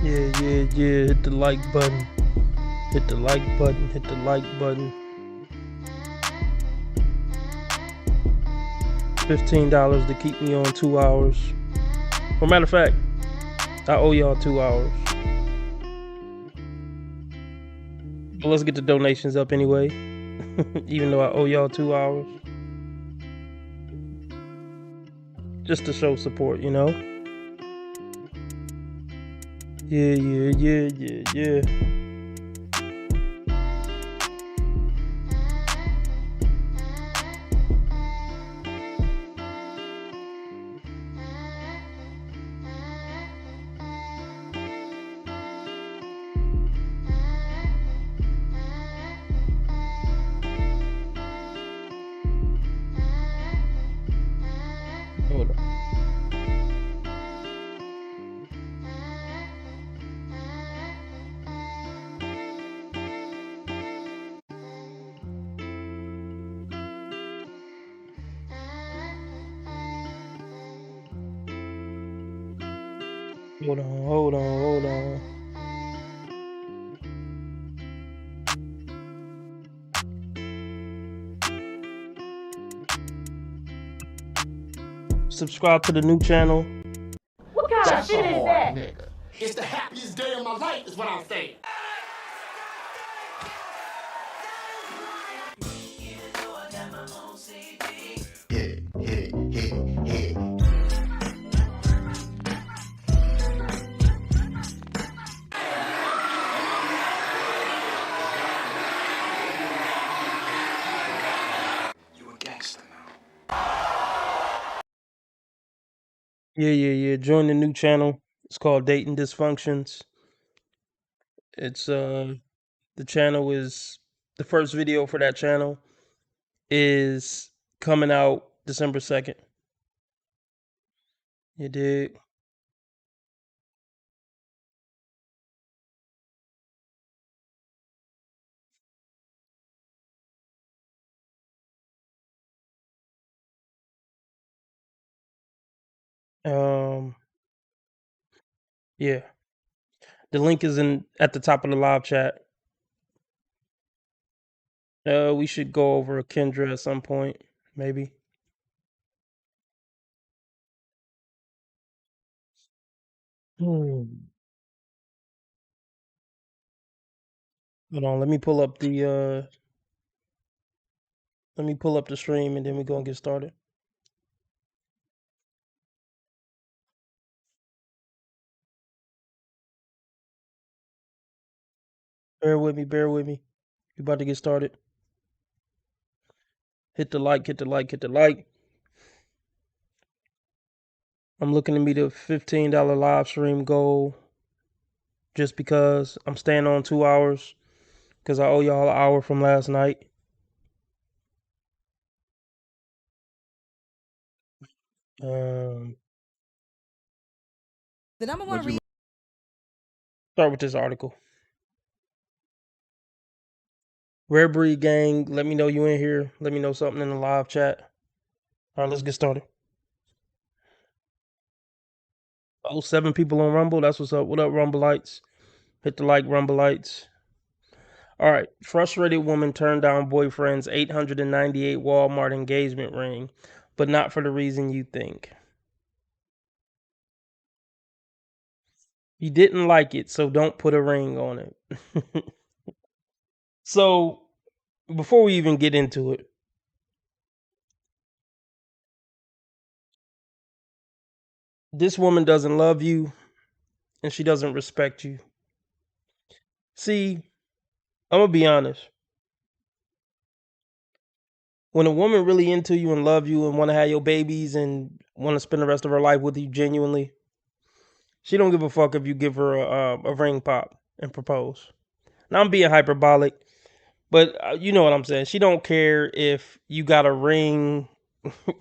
Yeah. Hit the like button. Hit the like button. Hit the like button. $15 to keep me on 2 hours. Well, matter of fact, I owe y'all 2 hours. But let's get the donations up anyway. Even though I owe y'all 2 hours. Just to show support, you know? Yeah. Hold on. Hold on. Subscribe to the new channel. What kind That's of shit a is hard that? nigga. It's the happiest day of my life, is what I'm saying. Hit it. You a gangster now. Yeah. Join the new channel. It's called Dating Dysfunctions. It's the channel is the first video for that channel is coming out December 2nd. You dig? Yeah. The link is in at the top of the live chat. We should go over Kendra at some point, maybe. Hold on, let me pull up the stream and then we're gonna get started. Bear with me. We're about to get started. Hit the like. I'm looking to meet a $15 live stream goal just because I'm staying on 2 hours because I owe y'all an hour from last night. The number one reason. Start with this article. Rare Breed Gang, let me know you in here. Let me know something in the live chat. All right, let's get started. Oh, 7 people on Rumble. That's what's up. What up, Rumbleites? Hit the like, Rumbleites. All right. Frustrated woman turned down boyfriend's $898 Walmart engagement ring, but not for the reason you think. You didn't like it, so don't put a ring on it. So, before we even get into it, this woman doesn't love you and she doesn't respect you. See, I'm going to be honest. When a woman really into you and love you and want to have your babies and want to spend the rest of her life with you genuinely, she don't give a fuck if you give her a ring pop and propose. Now I'm being hyperbolic, but you know what I'm saying. She don't care if you got a ring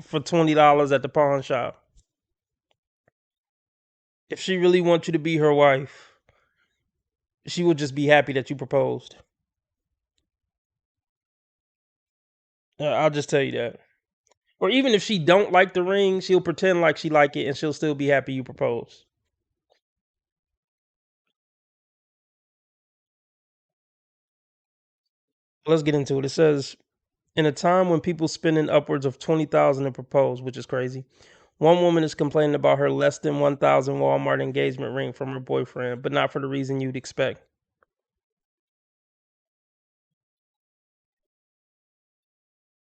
for $20 at the pawn shop. If she really wants you to be her wife, she would just be happy that you proposed. I'll just tell you that. Or even if she don't like the ring, she'll pretend like she like it and she'll still be happy you proposed. Let's get into it. It says, in a time when people spending upwards of 20,000 to propose, which is crazy, one woman is complaining about her less than 1,000 Walmart engagement ring from her boyfriend, but not for the reason you'd expect.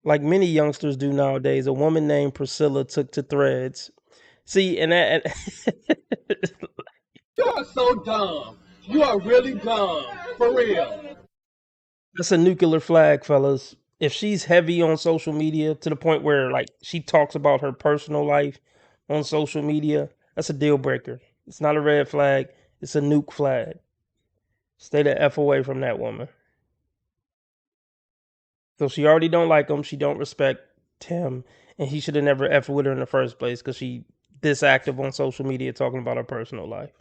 Like many youngsters do nowadays, a woman named Priscilla took to threads. See, and that You are so dumb. You are really dumb. For real. that's a nuclear flag, fellas. If she's heavy on social media to the point where like she talks about her personal life on social media, that's a deal breaker. It's not a red flag, it's a nuke flag. Stay the F away from that woman. So she already don't like him, she don't respect him, and he should have never F with her in the first place because she this active on social media talking about her personal life.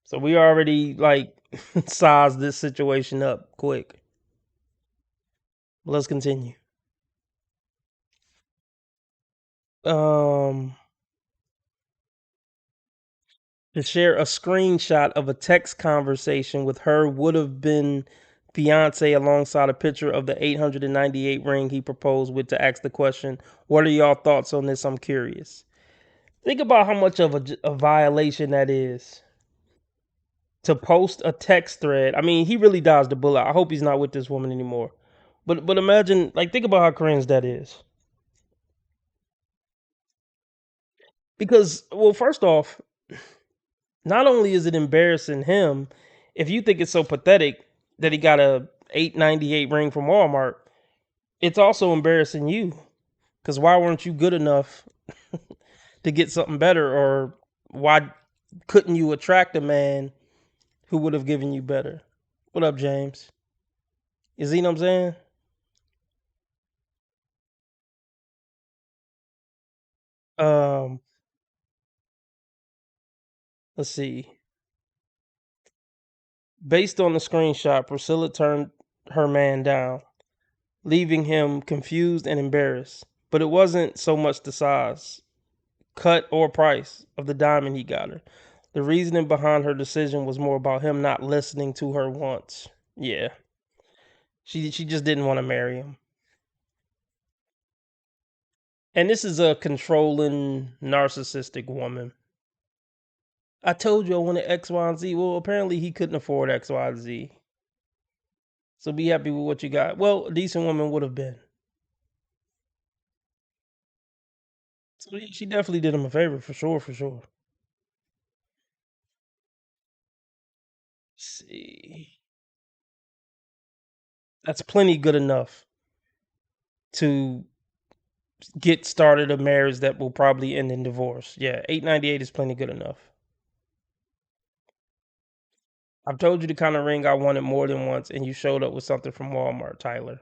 So we already like sized this situation up quick. Let's continue. Um to share a screenshot of a text conversation with her would have been fiance alongside a picture of the 898 ring he proposed with to ask the question, what are y'all thoughts on this? I'm curious. Think about how much of a violation that is to post a text thread. I mean, he really dodged the bullet. I hope he's not with this woman anymore. But imagine, like, think about how cringe that is. Because, well, first off, not only is it embarrassing him, if you think it's so pathetic that he got a 898 ring from Walmart, it's also embarrassing you. Because why weren't you good enough to get something better, or why couldn't you attract a man who would have given you better? What up, James? You see what I'm saying? Um, let's see. Based on the screenshot, Priscilla turned her man down, leaving him confused and embarrassed. But it wasn't so much the size, cut, or price of the diamond he got her. The reasoning behind her decision was more about him not listening to her wants. Yeah, she just didn't want to marry him. And this is a controlling, narcissistic woman. I told you I wanted X, Y, and Z. Well, apparently he couldn't afford X, Y, and Z. So be happy with what you got. Well, a decent woman would have been. So she definitely did him a favor for sure, for sure. Let's see. That's plenty good enough to get started a marriage that will probably end in divorce. Yeah, 898 is plenty good enough. I've told you the kind of ring I wanted more than once, and you showed up with something from Walmart, Tyler.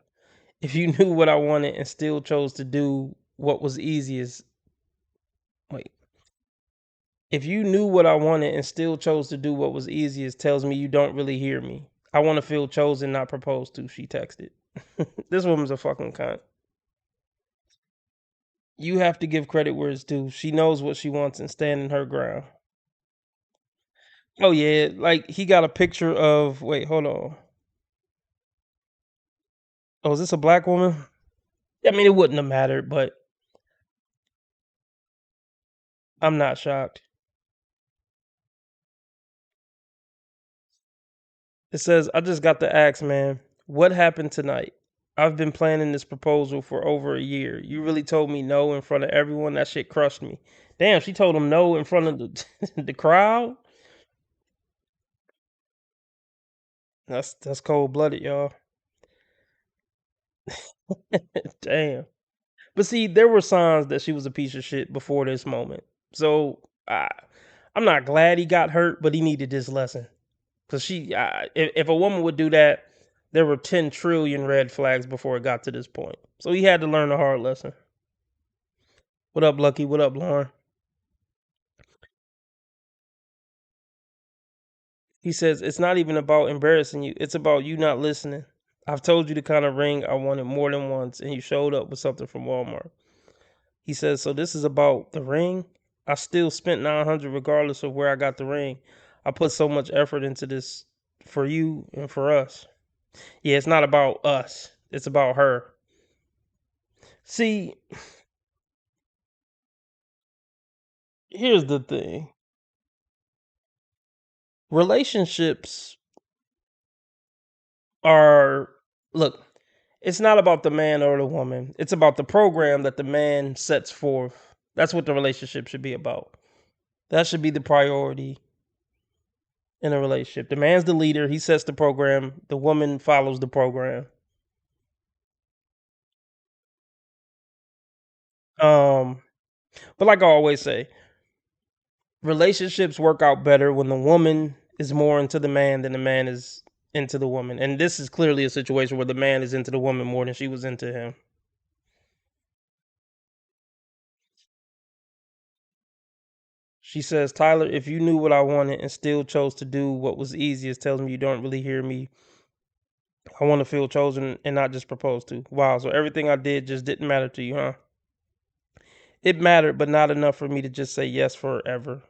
If you knew what I wanted and still chose to do what was easiest, wait. If you knew what I wanted and still chose to do what was easiest, tells me you don't really hear me. I want to feel chosen, not proposed to, she texted. This woman's a fucking cunt. You have to give credit where it's due. She knows what she wants and standing her ground. Oh yeah, like he got a picture of. Wait, hold on. Oh, is this a black woman? I mean, it wouldn't have mattered, but I'm not shocked. It says, "I just got the axe, man. What happened tonight? I've been planning this proposal for over a year. You really told me no in front of everyone. That shit crushed me. Damn, she told him no in front of the the crowd. That's cold blooded, y'all. Damn. But see, there were signs that she was a piece of shit before this moment. So I'm not glad he got hurt, but he needed this lesson. Because if a woman would do that, there were 10 trillion red flags before it got to this point. So he had to learn a hard lesson. What up, Lucky? What up, Lauren? He says, it's not even about embarrassing you, it's about you not listening. I've told you the kind of ring I wanted more than once, and you showed up with something from Walmart. He says, so this is about the ring? I still spent 900 regardless of where I got the ring. I put so much effort into this for you and for us. Yeah, it's not about us. It's about her. See, here's the thing. Relationships are look, it's not about the man or the woman. It's about the program that the man sets forth. That's what the relationship should be about. That should be the priority in a relationship. The man's the leader, he sets the program, the woman follows the program. Um, but like I always say, relationships work out better when the woman is more into the man than the man is into the woman. And this is clearly a situation where the man is into the woman more than she was into him. She says, Tyler, if you knew what I wanted and still chose to do what was easiest, tells me you don't really hear me. I want to feel chosen and not just proposed to. Wow, so everything I did just didn't matter to you, huh? It mattered, but not enough for me to just say yes forever.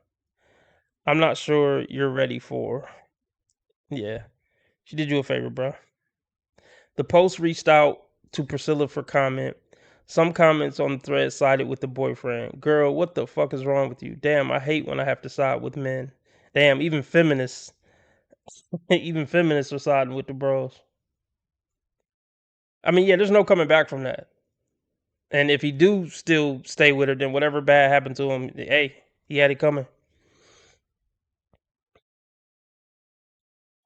I'm not sure you're ready for. Yeah, she did you a favor, bro. The post reached out to Priscilla for comment. Some comments on the thread sided with the boyfriend. Girl, what the fuck is wrong with you? Damn, I hate when I have to side with men. Damn, even feminists, even feminists are siding with the bros. I mean, yeah, there's no coming back from that. And if he do still stay with her, then whatever bad happened to him, hey, he had it coming.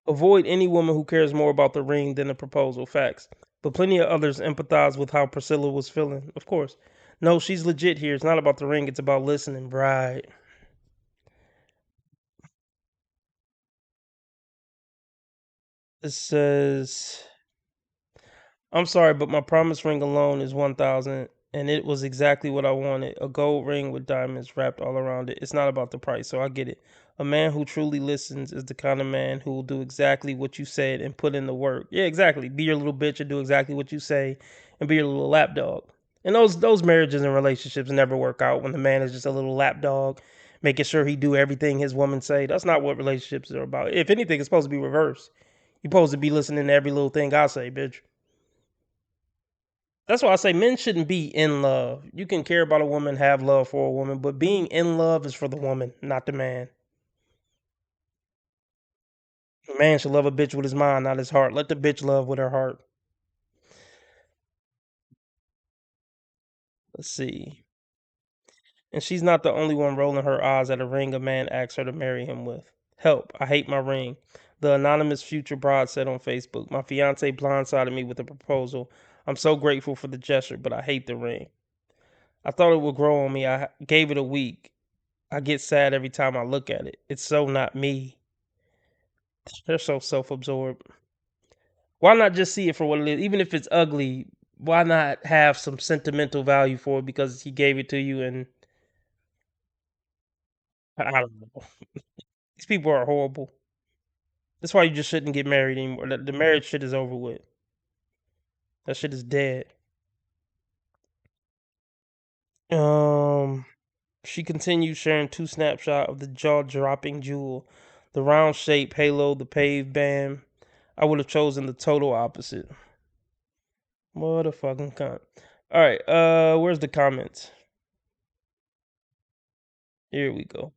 Avoid any woman who cares more about the ring than the proposal. Facts. But plenty of others empathize with how Priscilla was feeling. Of course. No, she's legit here. It's not about the ring, it's about listening. Right. It says, I'm sorry, but my promise ring alone is 1,000 and it was exactly what I wanted. A gold ring with diamonds wrapped all around it. It's not about the price, so I get it. A man who truly listens is the kind of man who will do exactly what you said and put in the work. Yeah, exactly. Be your little bitch and do exactly what you say and be your little lapdog. And those marriages and relationships never work out when the man is just a little lapdog, making sure he do everything his woman say. That's not what relationships are about. If anything, it's supposed to be reversed. You're supposed to be listening to every little thing I say, bitch. That's why I say men shouldn't be in love. You can care about a woman, have love for a woman, but being in love is for the woman, not the man. A man should love a bitch with his mind, not his heart. Let the bitch love with her heart. Let's see. And she's not the only one rolling her eyes at a ring a man asks her to marry him with. Help, I hate my ring. The anonymous future bride said on Facebook, my fiance blindsided me with a proposal. I'm so grateful for the gesture, but I hate the ring. I thought it would grow on me. I gave it a week. I get sad every time I look at it. It's so not me. They're so self-absorbed. Why not just see it for what it is? Even if it's ugly, why not have some sentimental value for it because he gave it to you and I don't know. These people are horrible. That's why you just shouldn't get married anymore. The marriage shit is over with. That shit is dead. Um she continues sharing two snapshots of the jaw-dropping jewel. The round shape halo, the paved band. I would have chosen the total opposite. What a fucking cunt. Alright, where's the comments? Here we go.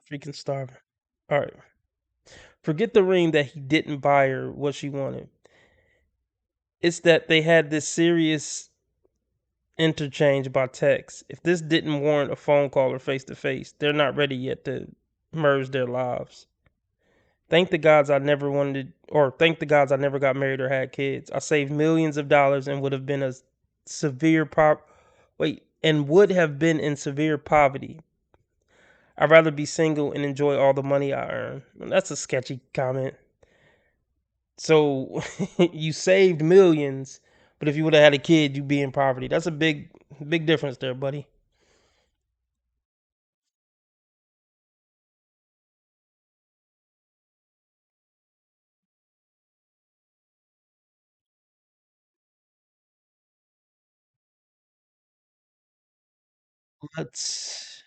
Freaking starving. All right. Forget the ring that he didn't buy her what she wanted. It's that they had this serious interchange by text. If this didn't warrant a phone call or face to face, they're not ready yet to merge their lives. Thank the gods I never wanted, or thank the gods I never got married or had kids. I saved millions of dollars and would have been a severe and would have been in severe poverty. I'd rather be single and enjoy all the money I earn. That's a sketchy comment. So you saved millions, but if you would have had a kid, you'd be in poverty. That's a big difference there, buddy. Let's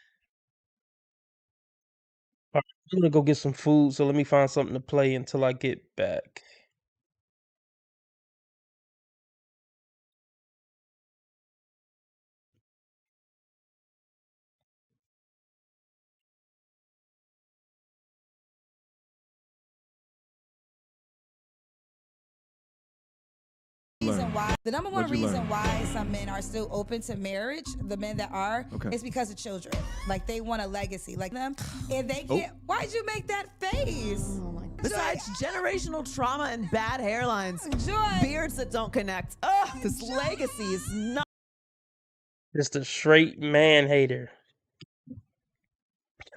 I'm gonna go get some food, so let me find something to play until I get back. The number one reason why some men are still open to marriage, the men that are, is because of children. Like they want a legacy, like them, and they can't. Why'd you make that face? Oh my God. Besides generational trauma and bad hairlines, beards that don't connect. Ugh, this legacy is not. It's the straight man hater.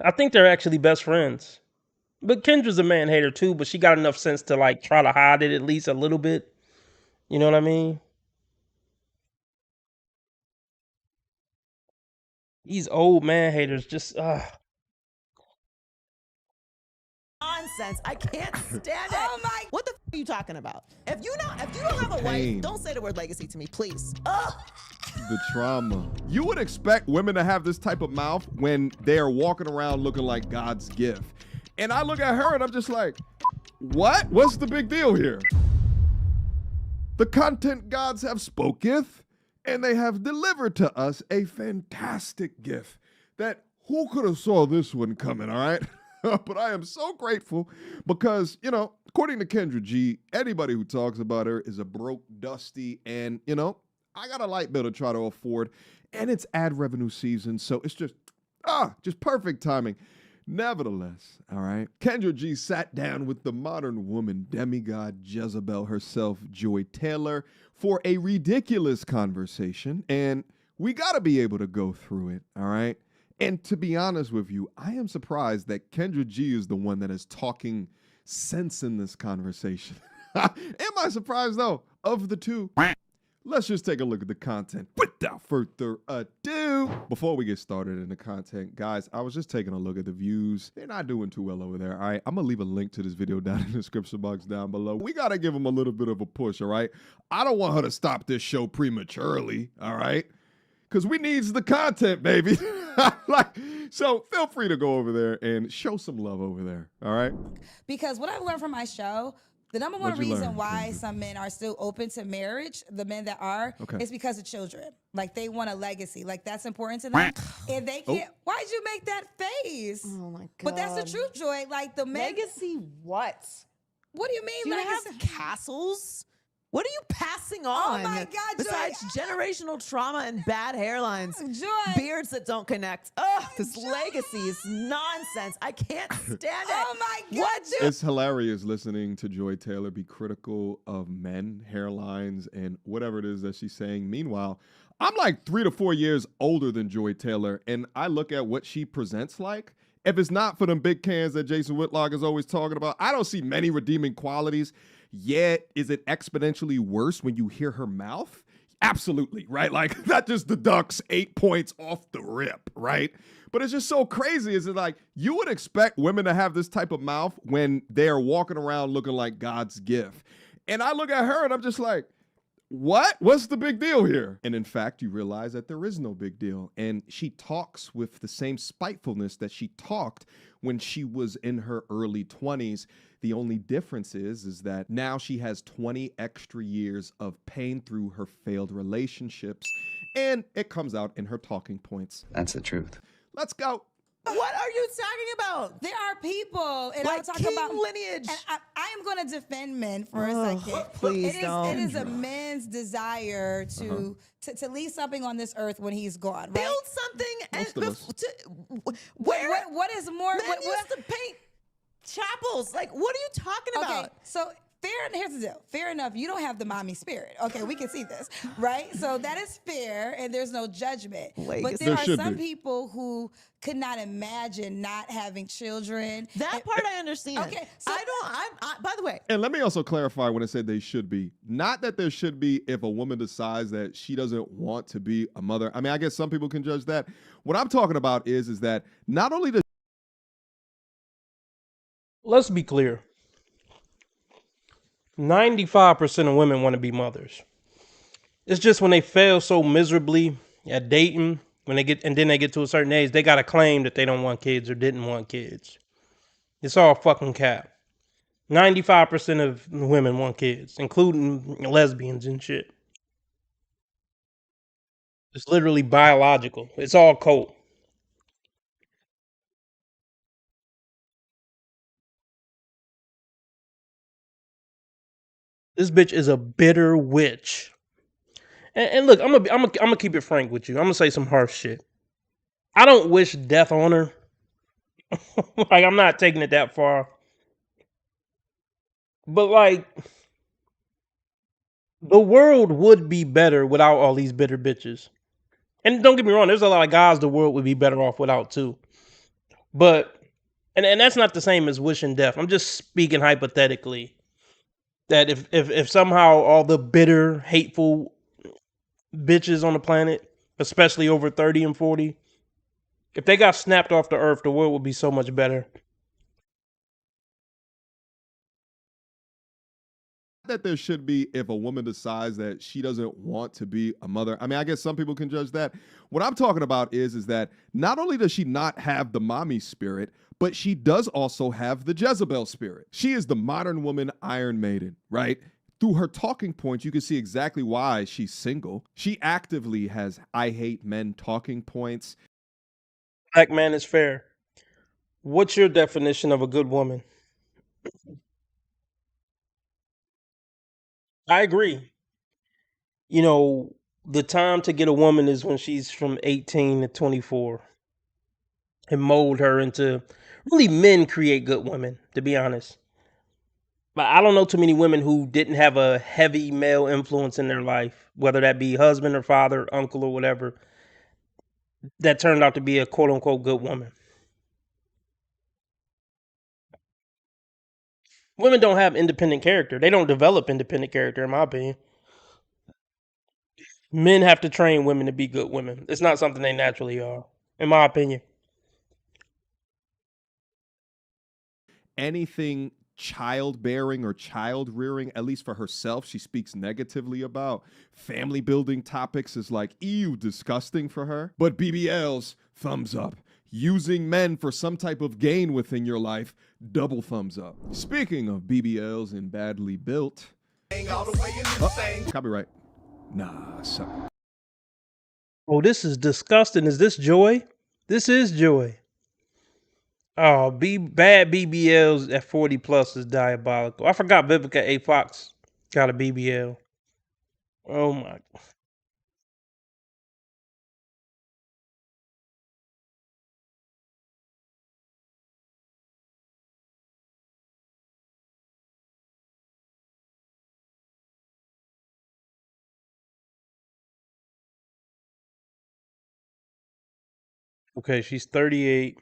I think they're actually best friends. But Kendra's a man hater too, but she got enough sense to like try to hide it at least a little bit. You know what I mean? These old man haters just Nonsense. I can't stand it. Oh my! What the f are you talking about? If you don't have a wife, don't say the word legacy to me, please. Ugh. The trauma. You would expect women to have this type of mouth when they are walking around looking like God's gift. And I look at her and I'm just like, what? What's the big deal here? The content gods have spoketh, and they have delivered to us a fantastic gift that who could have saw this one coming, all right? But I am so grateful because, you know, according to Kendra G, anybody who talks about her is a broke, dusty, and, you know, I got a light bill to try to afford, and it's ad revenue season, so it's just perfect timing. Nevertheless, all right, Kendra G sat down with the modern woman demigod Jezebel herself, Joy Taylor, for a ridiculous conversation, and we got to be able to go through it, all right? And to be honest with you, I am surprised that Kendra G is the one that is talking sense in this conversation. Am I surprised, though, of the two? Let's just take a look at the content without further ado. Before we get started in the content, guys, I was just taking a look at the views. They're not doing too well over there, all right? I'm going to leave a link to this video down in the description box down below. We got to give them a little bit of a push, all right? I don't want her to stop this show prematurely, all right? Because we needs the content, baby. So feel free to go over there and show some love over there, all right? Because what I've learned from my show, the number one reason why some men are still open to marriage, the men that are, is because of children. Like they want a legacy. Like that's important to them. And they can't. Why'd you make that face? Oh my God. But that's the truth, Joy. Like the men. Legacy what? What do you mean? Do you have castles? What are you passing on? Oh my God, Joy. Besides generational trauma and bad hairlines, beards that don't connect. Ugh, this legacy is nonsense. I can't stand it. Oh my God. What? It's hilarious listening to Joy Taylor be critical of men, hairlines, and whatever it is that she's saying. Meanwhile, I'm like 3 to 4 years older than Joy Taylor, and I look at what she presents like. If it's not for them big cans that Jason Whitlock is always talking about, I don't see many redeeming qualities. Yet, is it exponentially worse when you hear her mouth? Absolutely, right? Like, that just deducts 8 points off the rip, right? But it's just so crazy. Is it like, you would expect women to have this type of mouth when they are walking around looking like God's gift. And I look at her and I'm just like, what? What's the big deal here? And in fact, you realize that there is no big deal. And she talks with the same spitefulness that she talked when she was in her early 20s. The only difference is that now she has 20 extra years of pain through her failed relationships, and it comes out in her talking points. That's the truth. Let's go. What are you talking about? There are people, and like I'm talking about lineage. And I am going to defend men for a second. Please don't. It is a man's desire to leave something on this earth when he's gone. Right? Build something. Most of us. What is more? Men used to paint chapels. Like, what are you talking about? Okay, so here's the deal. Fair enough. You don't have the mommy spirit. Okay, we can see this, right? So that is fair, and there's no judgment. But there are some people who could not imagine not having children. That part I understand. Okay, so I by the way. And let me also clarify when I said they should be. Not that there should be if a woman decides that she doesn't want to be a mother. I mean, I guess some people can judge that. What I'm talking about is that not only does let's be clear. 95% of women want to be mothers. It's just when they fail so miserably at dating, when they get to a certain age, they got to claim that they don't want kids or didn't want kids. It's all fucking cap. 95% of women want kids, including lesbians and shit. It's literally biological. It's all cult. This bitch is a bitter witch. And look, I'm gonna keep it frank with you. I'm gonna say some harsh shit. I don't wish death on her. Like, I'm not taking it that far. But like, the world would be better without all these bitter bitches. And don't get me wrong, there's a lot of guys the world would be better off without too. But and that's not the same as wishing death. I'm just speaking hypothetically. That if somehow all the bitter, hateful bitches on the planet, especially over 30 and 40, if they got snapped off the earth, the world would be so much better. That there should be if a woman decides that she doesn't want to be a mother. I mean, I guess some people can judge that. What I'm talking about is that not only does she not have the mommy spirit, but she does also have the Jezebel spirit. She is the modern woman Iron Maiden, right? Through her talking points, you can see exactly why she's single. She actively has I hate men talking points. Black man is fair. What's your definition of a good woman? I agree. You know, the time to get a woman is when she's from 18 to 24 and mold her into really men create good women, to be honest. But I don't know too many women who didn't have a heavy male influence in their life, whether that be husband or father, uncle or whatever, that turned out to be a quote unquote good woman. Women don't have independent character. They don't develop independent character, in my opinion. Men have to train women to be good women. It's not something they naturally are, in my opinion. Anything childbearing or child rearing, at least for herself, she speaks negatively about. Family building topics is like, ew, disgusting for her. But BBL's, thumbs up. Using men for some type of gain within your life, double thumbs up. Speaking of BBLs and badly built. Copyright. Nah, son. Oh, this is disgusting. Is this Joy? This is Joy. Oh, bad BBLs at 40 plus is diabolical. I forgot Vivica A. Fox got a BBL. Oh my. Okay, she's 38.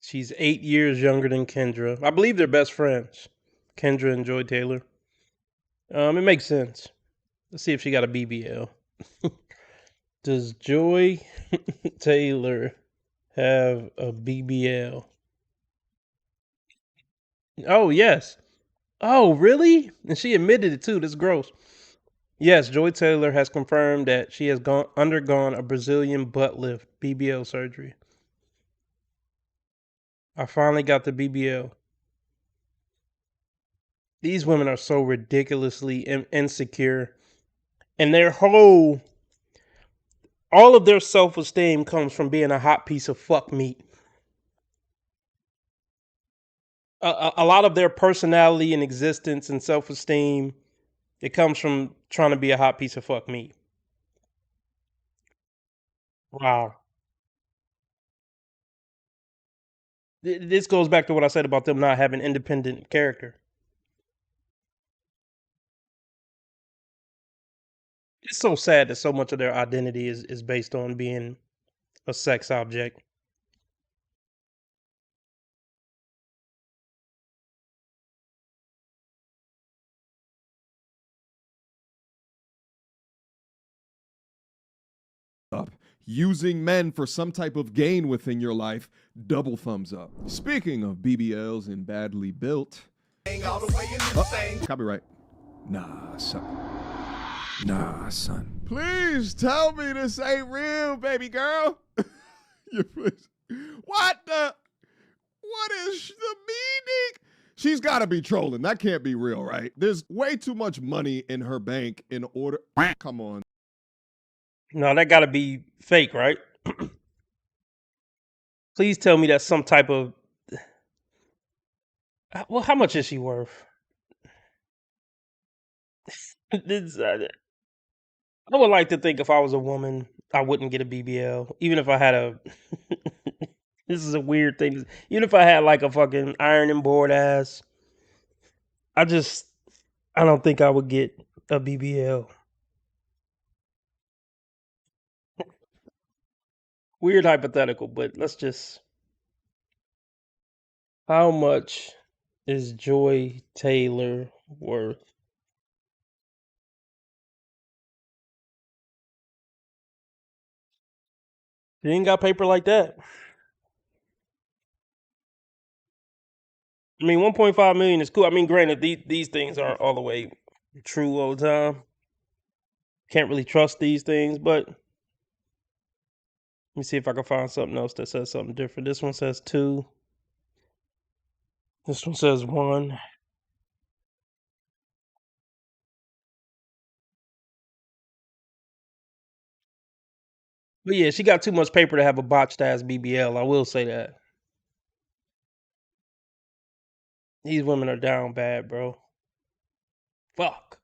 She's 8 years younger than Kendra. I believe they're best friends. Kendra and Joy Taylor. It makes sense. Let's see if she got a BBL. Does Joy Taylor have a BBL? Oh, yes. Oh, really? And she admitted it too. That's gross. Yes, Joy Taylor has confirmed that she has undergone a Brazilian butt lift, BBL surgery. I finally got the BBL. These women are so ridiculously insecure. And all of their self-esteem comes from being a hot piece of fuck meat. A lot of their personality and existence and self-esteem, it comes from trying to be a hot piece of fuck meat. Wow. This goes back to what I said about them not having independent character. It's so sad that so much of their identity is based on being a sex object. Up. Using men for some type of gain within your life, double thumbs up. Speaking of BBLs and badly built. Copyright. Nah, son. Please tell me this ain't real, baby girl. What the? What is the meaning? She's got to be trolling. That can't be real, right? There's way too much money in her bank in order. Come on. No, that got to be fake, right? Please tell me that's some type of. Well, how much is she worth? I would like to think if I was a woman, I wouldn't get a BBL, even if I had a. This is a weird thing. Even if I had like a fucking ironing board ass, I don't think I would get a BBL. Weird hypothetical, but let's just. How much is Joy Taylor worth? You ain't got paper like that. I mean, 1.5 million is cool. I mean, granted, these things aren't all the way true all the time. Can't really trust these things, but let me see if I can find something else that says something different. This one says 2. This one says 1. But yeah, she got too much paper to have a botched ass BBL. I will say that. These women are down bad, bro. Fuck.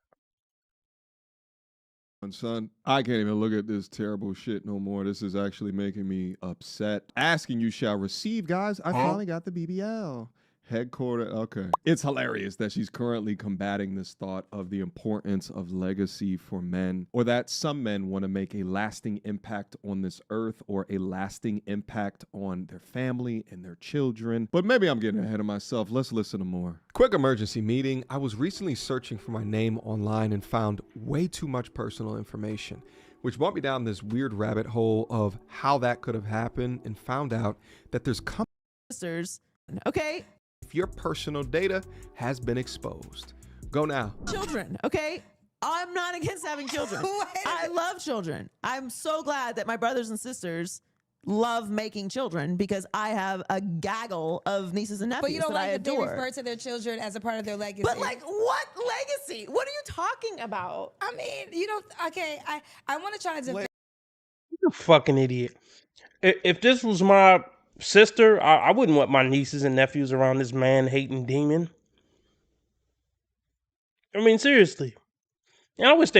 Son, I can't even look at this terrible shit no more. This is actually making me upset. Asking you shall receive, guys. I finally got the BBL. Headquarter, okay. It's hilarious that she's currently combating this thought of the importance of legacy for men, or that some men want to make a lasting impact on this earth or a lasting impact on their family and their children. But maybe I'm getting ahead of myself. Let's listen to more. Quick emergency meeting. I was recently searching for my name online and found way too much personal information, which brought me down this weird rabbit hole of how that could have happened, and found out that there's Sisters, okay. if your personal data has been exposed. Go now. Children, okay? I'm not against having children. I love children. I'm so glad that my brothers and sisters love making children, because I have a gaggle of nieces and nephews But you don't that I like that they adore. refer to their children as a part of their legacy. But like, what legacy? What are you talking about? I mean, you don't. Okay, I want to try to defend. You're a fucking idiot. If this was my sister, I wouldn't want my nieces and nephews around this man-hating demon. I mean, seriously. And I wish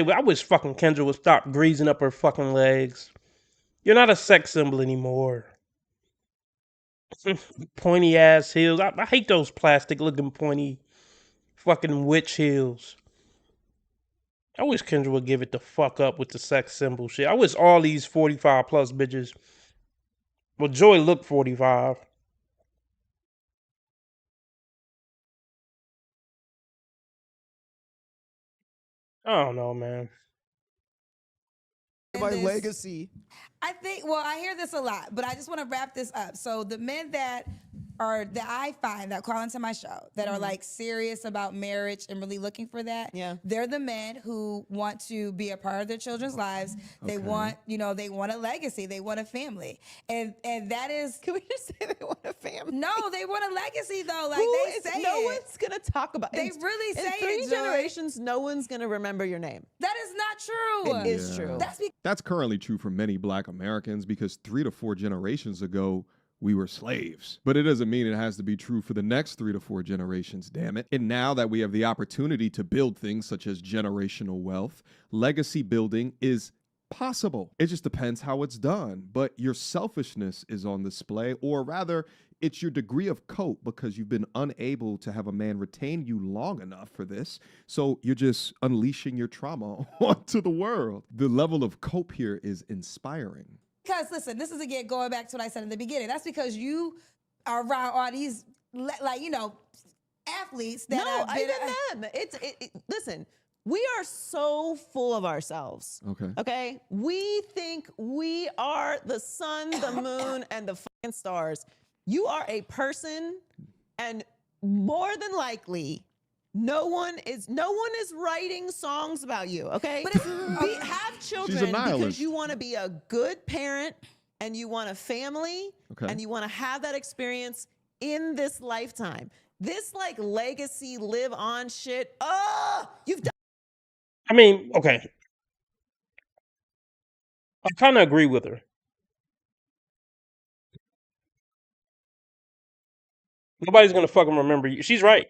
fucking Kendra would stop greasing up her fucking legs. You're not a sex symbol anymore. Pointy ass heels. I hate those plastic looking pointy fucking witch heels. I wish Kendra would give it the fuck up with the sex symbol shit. I wish all these 45 plus bitches. Well, Joy looked 45. I don't know, man. My legacy. I think, well, I hear this a lot, but I just want to wrap this up. So the men that I find that call into my show that are like serious about marriage and really looking for that, they're the men who want to be a part of their children's lives. They want, they want a legacy. They want a family. And that is... Can we just say they want a family? No, they want a legacy though. Like they say no one's going to talk about it. They really say it, In 3 generations, no one's going to remember your name. That is not true. It is true. That's currently true for many Black Americans, because 3 to 4 generations ago, we were slaves. But it doesn't mean it has to be true for the next 3 to 4 generations, damn it. And now that we have the opportunity to build things such as generational wealth, legacy building is possible. It just depends how it's done. But your selfishness is on display, or rather, it's your degree of cope, because you've been unable to have a man retain you long enough for this. So you're just unleashing your trauma onto the world. The level of cope here is inspiring. Because listen, this is again going back to what I said in the beginning. That's because you are around all these, athletes that have been... even them. Listen, we are so full of ourselves. Okay? We think we are the sun, the moon, and the fucking stars. You are a person, and more than likely, no one is writing songs about you, okay? But have children because you want to be a good parent, and you want a family, and you want to have that experience in this lifetime. This like legacy live on shit. You've done. I mean, okay. I kind of agree with her. Nobody's gonna fucking remember you. She's right.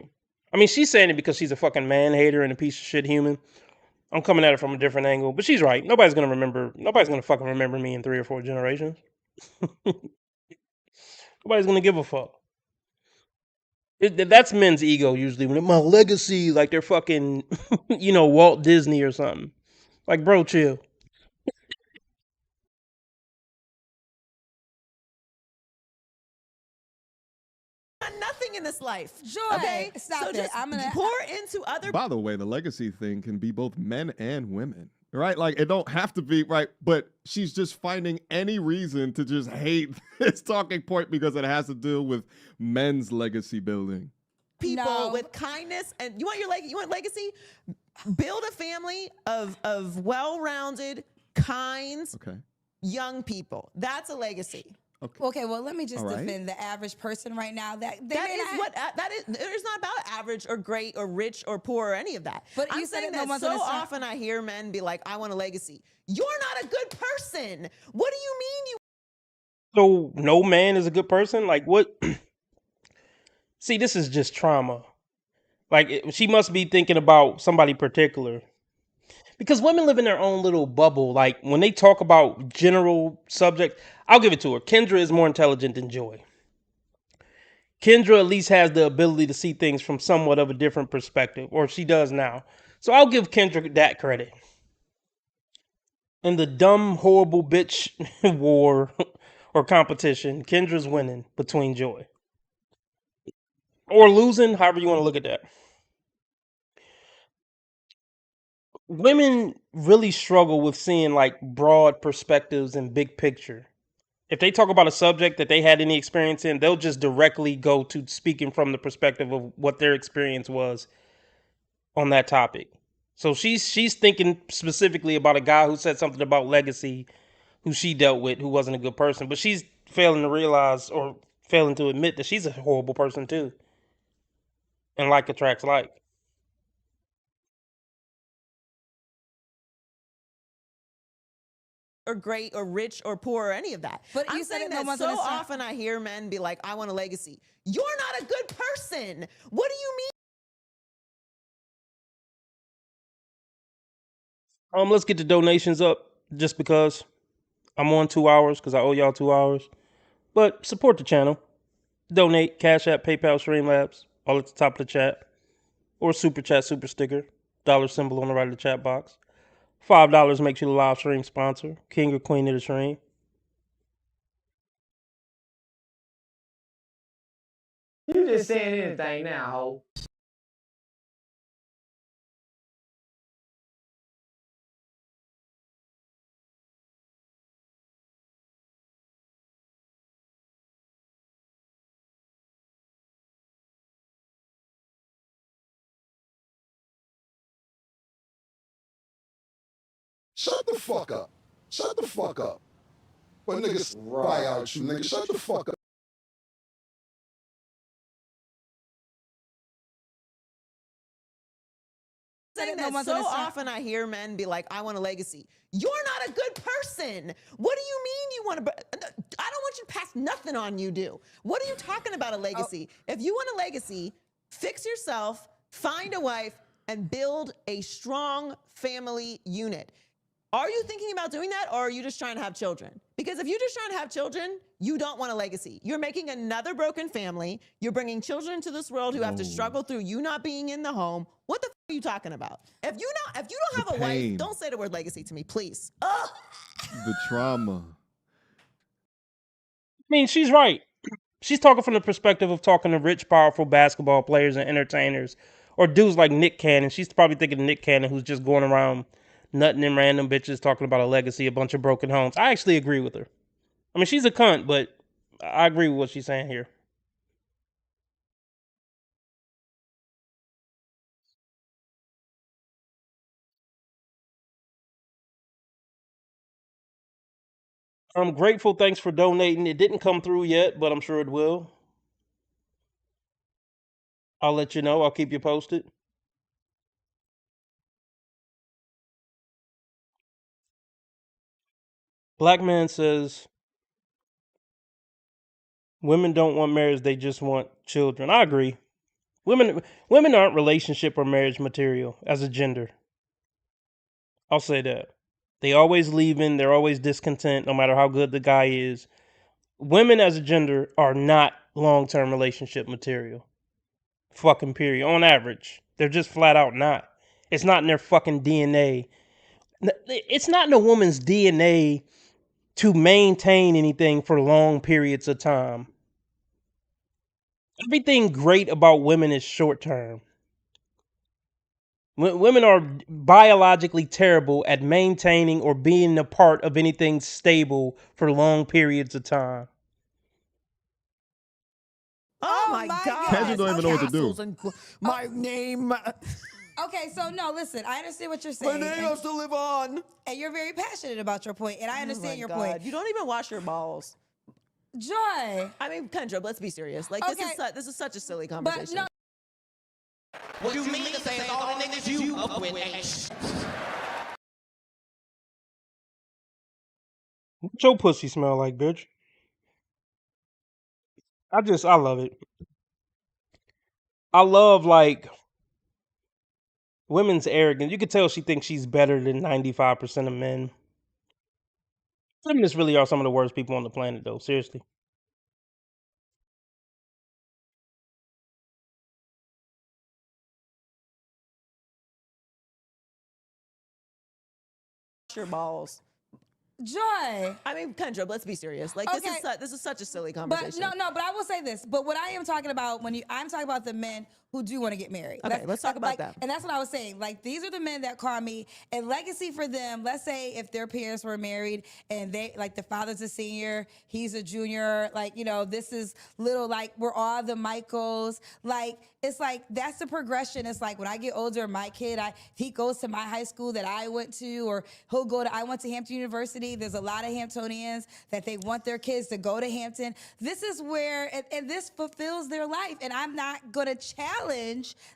I mean, she's saying it because she's a fucking man hater and a piece of shit human. I'm coming at it from a different angle, but she's right. Nobody's gonna fucking remember me in 3 or 4 generations. Nobody's gonna give a fuck. That's men's ego usually. When my legacy, like they're fucking, Walt Disney or something. Like, bro, chill. Nothing in this life. Joy, okay? stop so it. just I'm gonna pour into other. By the way, the legacy thing can be both men and women, right? Like it don't have to be right, but she's just finding any reason to just hate this talking point because it has to do with men's legacy building. People with kindness, and you want legacy? Build a family of well-rounded, kind, young people. That's a legacy. Okay, well, let me just defend the average person right now. That is. It's not about average or great or rich or poor or any of that. But I'm saying that so often I hear men be like, "I want a legacy." You're not a good person. What do you mean you? So no man is a good person? Like what? See, this is just trauma. Like she must be thinking about somebody particular. Because women live in their own little bubble. Like when they talk about general subject, I'll give it to her. Kendra is more intelligent than Joy. Kendra at least has the ability to see things from somewhat of a different perspective, or she does now. So I'll give Kendra that credit. In the dumb, horrible bitch war or competition, Kendra's winning between Joy. Or losing, however you want to look at that. Women really struggle with seeing like broad perspectives and big picture. If they talk about a subject that they had any experience in, they'll just directly go to speaking from the perspective of what their experience was on that topic. So she's thinking specifically about a guy who said something about legacy, who she dealt with, who wasn't a good person, but she's failing to realize or failing to admit that she's a horrible person too. And like attracts like. Or great or rich or poor or any of that. But I'm saying that so often I hear men be like, "I want a legacy." You're not a good person. What do you mean? Let's get the donations up just because I'm on 2 hours because I owe y'all 2 hours. But support the channel. Donate, Cash App, PayPal, Streamlabs, all at the top of the chat. Or Super Chat, Super Sticker, dollar symbol on the right of the chat box. $5 makes you the live stream sponsor, king or queen of the stream. You just saying anything now, ho. Shut the fuck up. Shut the fuck up. But niggas cry out you, nigga. Shut the fuck up. saying that so often I hear men be like, "I want a legacy." You're not a good person. What do you mean you want to? I don't want you to pass nothing on you. Do what are you talking about a legacy? If you want a legacy, fix yourself, find a wife, and build a strong family unit. Are you thinking about doing that, or are you just trying to have children? Because if you're just trying to have children, you don't want a legacy. You're making another broken family. You're bringing children into this world who have to struggle through you not being in the home. What the f are you talking about? If you don't have a wife, don't say the word legacy to me, please. Ugh. The trauma. I mean, she's right. She's talking from the perspective of talking to rich, powerful basketball players and entertainers, or dudes like Nick Cannon. She's probably thinking of Nick Cannon, who's just going around nutting in random bitches, talking about a legacy, a bunch of broken homes. I actually agree with her. I mean, she's a cunt, but I agree with what she's saying here. I'm grateful. Thanks for donating. It didn't come through yet, but I'm sure it will. I'll let you know. I'll keep you posted. Black man says women don't want marriage, they just want children. I agree. Women aren't relationship or marriage material as a gender. I'll say that. They always leaving, they're always discontent no matter how good the guy is. Women as a gender are not long-term relationship material. Fucking period. On average. They're just flat out not. It's not in their fucking DNA. It's not in a woman's DNA to maintain anything for long periods of time. Everything great about women is short term. Women are biologically terrible at maintaining or being a part of anything stable for long periods of time. Oh my God. Kendra don't even know what to do. And my name. Okay, so no, listen, I understand what you're saying. My name has to live on. And you're very passionate about your point, and I understand your point. You don't even wash your balls. Joy. I mean, Kendra, let's be serious. Like, this is such a silly conversation. But no. What you mean to say is all the niggas you up with ain't What your pussy smell like, bitch? I love it. I love, like, women's arrogance. You can tell she thinks she's better than 95% of men. Feminists really are some of the worst people on the planet, though. Seriously. Your balls. Joy. I mean, Kendra, let's be serious. Like, this is such a silly conversation. But but I will say this. But what I am talking about I'm talking about the men who do want to get married. Okay, let's talk about that. And that's what I was saying. Like, these are the men that call me, and legacy for them. Let's say if their parents were married and they, like, the father's a senior, he's a junior. Like, you know, this is little, like, we're all the Michaels. Like, it's like, that's the progression. It's like, when I get older, my kid, he goes to my high school that I went to, or I went to Hampton University. There's a lot of Hamptonians that they want their kids to go to Hampton. This is where, and this fulfills their life. And I'm not going to challenge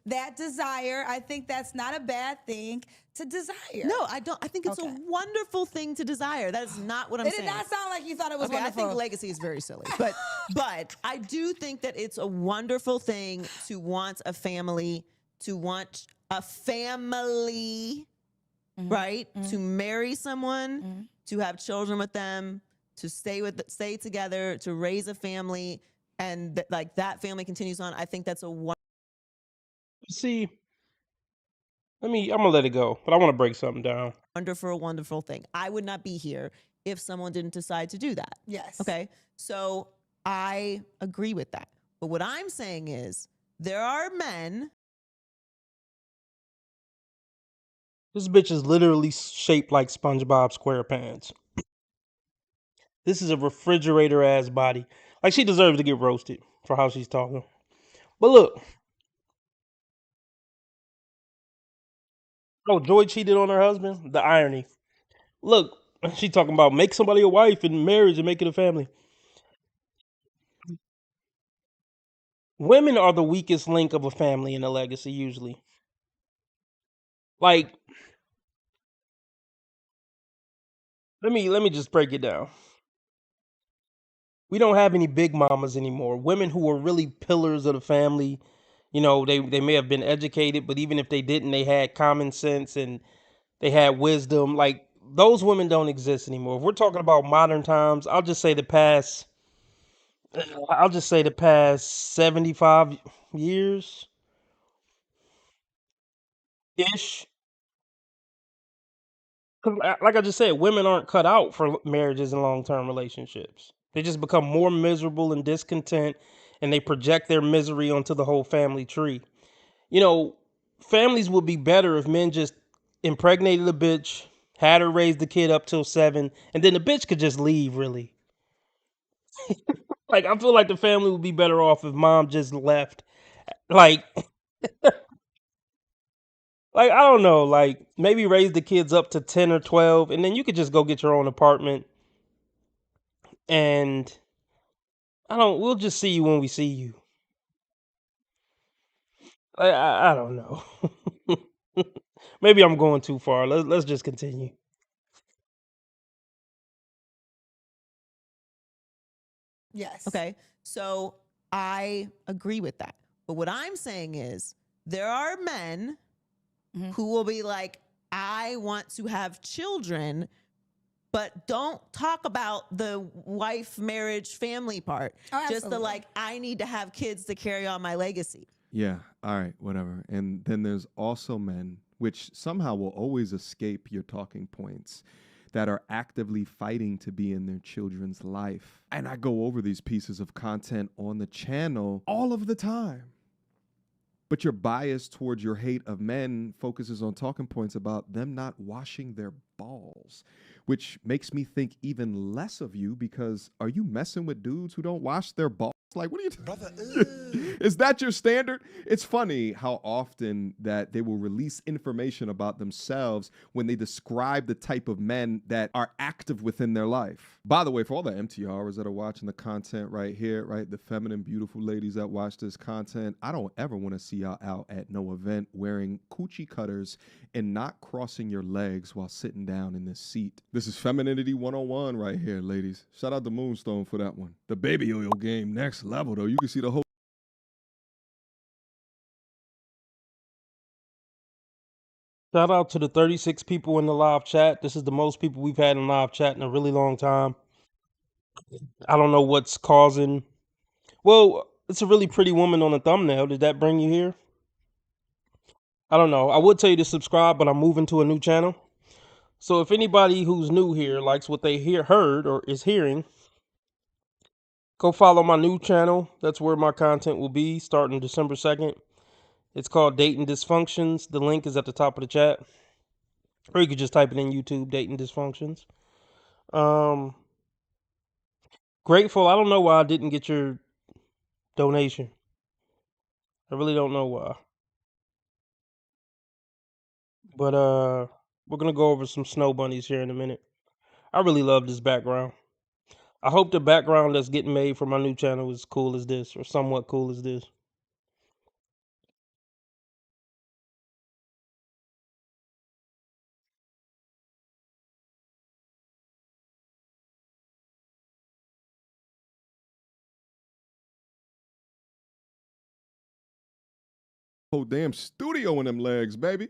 that desire. I think that's not a bad thing to desire. No, I don't. I think it's a wonderful thing to desire. That is not what I'm saying. It did not sound like you thought it was wonderful. I think legacy is very silly. But I do think that it's a wonderful thing to want a family, right? To marry someone, to have children with them, to stay together, to raise a family, and like that family continues on. I think that's a wonderful. See, I'm gonna let it go, but I want to break something down. Wonderful thing. I would not be here if someone didn't decide to do that. Yes. Okay. So I agree with that. But what I'm saying is there are men. This bitch is literally shaped like SpongeBob SquarePants. This is a refrigerator ass body. Like, she deserves to get roasted for how she's talking. But look. Oh, Joy cheated on her husband? The irony. Look, she talking about make somebody a wife and marriage and make it a family. Women are the weakest link of a family in a legacy, usually. Like, let me just break it down. We don't have any big mamas anymore. Women who are really pillars of the family. You know, they may have been educated, but even if they didn't, they had common sense and they had wisdom. Like, those women don't exist anymore. If we're talking about modern times, I'll just say the past 75 years ish. Like I just said, women aren't cut out for marriages and long-term relationships. They just become more miserable and discontent, and they project their misery onto the whole family tree. You know, families would be better if men just impregnated a bitch, had her raise the kid up till 7, and then the bitch could just leave, really. Like, I feel like the family would be better off if mom just left. Like, like, I don't know, like, maybe raise the kids up to 10 or 12, and then you could just go get your own apartment. And we'll just see you when we see you. I don't know. Maybe I'm going too far. Let's just continue. Yes. Okay. So I agree with that. But what I'm saying is there are men who will be like, I want to have children, but don't talk about the wife, marriage, family part. Oh, Just the absolutely. like, I need to have kids to carry on my legacy. Yeah, all right, whatever. And then there's also men, which somehow will always escape your talking points, that are actively fighting to be in their children's life. And I go over these pieces of content on the channel all of the time. But your bias towards your hate of men focuses on talking points about them not washing their balls, which makes me think even less of you because are you messing with dudes who don't wash their balls? Like, what are you Brother, Is that your standard? It's funny how often that they will release information about themselves when they describe the type of men that are active within their life. By the way, for all the MTRs that are watching the content right here, right, the feminine, beautiful ladies that watch this content, I don't ever want to see y'all out at no event wearing coochie cutters and not crossing your legs while sitting down in this seat. This is Femininity 101 right here, ladies. Shout out to Moonstone for that one. The baby oil game, next level, though. You can see the whole Shout out to the 36 people in the live chat. This is the most people we've had in live chat in a really long time. I don't know what's causing. Well, it's a really pretty woman on the thumbnail. Did that bring you here? I don't know. I would tell you to subscribe, but I'm moving to a new channel. So if anybody who's new here likes what they heard or is hearing, go follow my new channel. That's where my content will be starting December 2nd. It's called Dating Dysfunctions. The link is at the top of the chat. Or you could just type it in YouTube, Dating Dysfunctions. Grateful, I don't know why I didn't get your donation. I really don't know why. But we're gonna go over some snow bunnies here in a minute. I really love this background. I hope the background that's getting made for my new channel is cool as this, or somewhat cool as this. whole damn studio in them legs, baby.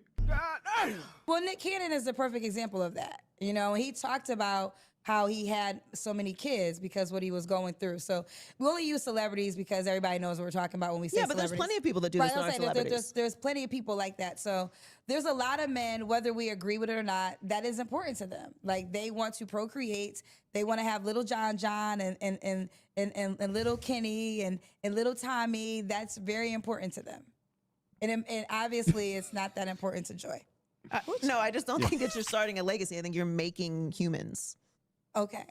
Well, Nick Cannon is the perfect example of that. You know, he talked about how he had so many kids because what he was going through. So we only use celebrities because everybody knows what we're talking about when we say but there's plenty of people that do this. There's plenty of people like that. So there's a lot of men, whether we agree with it or not, that is important to them. Like they want to procreate. They want to have little John and little Kenny and little Tommy. That's very important to them. And obviously, it's not that important to Joy. No, I just don't think that you're starting a legacy. I think you're making humans. Okay.